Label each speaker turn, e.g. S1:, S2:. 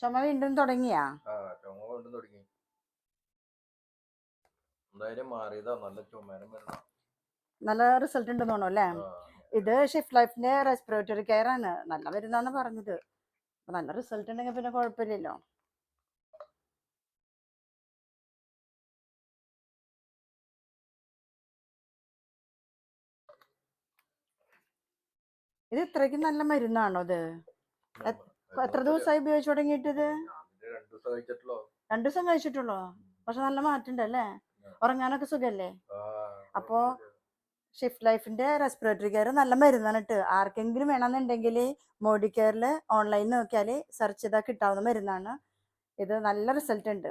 S1: ചുമ വീണ്ടും തുടങ്ങിയാ?
S2: ചുമ വീണ്ടും തുടങ്ങി. എന്തായാലും മാറിയതാ. നല്ല ചുമരം വരുന്ന
S1: നല്ല റിസൾട്ട് ഉണ്ടെന്ന് തോന്നുന്നു അല്ലേ? ഇത് ഷിഫ്റ്റ് ലൈഫിന്റെ റെസ്പിറേറ്ററി കെയർ ആണ്. നല്ല മരുന്നാന്ന് പറഞ്ഞത്. നല്ല റിസൾട്ട് ഉണ്ടെങ്കിൽ പിന്നെ കുഴപ്പമില്ലല്ലോ. ഇത് ഇത്രയ്ക്കും നല്ല മരുന്നാണോ ഇത്? എത്ര ദിവസമായി ഉപയോഗിച്ചു തുടങ്ങിയിട്ടത്?
S2: 2 ദിവസം
S1: കഴിച്ചിട്ടുള്ളോ? പക്ഷെ നല്ല മാറ്റമുണ്ട് അല്ലേ? ഉറങ്ങാനൊക്കെ സുഖല്ലേ? അപ്പോ ഷിഫ്റ്റ് ലൈഫിന്റെ റെസ്പിറേറ്ററി കെയർ നല്ല മരുന്നാണ് കേട്ടോ. ആർക്കെങ്കിലും വേണമെന്നുണ്ടെങ്കിൽ മോഡി കെയറിൽ ഓൺലൈനിൽ നോക്കിയാൽ സെർച്ച് ചെയ്താൽ കിട്ടാവുന്ന മരുന്നാണ് ഇത്. നല്ല റിസൾട്ട് ഉണ്ട്.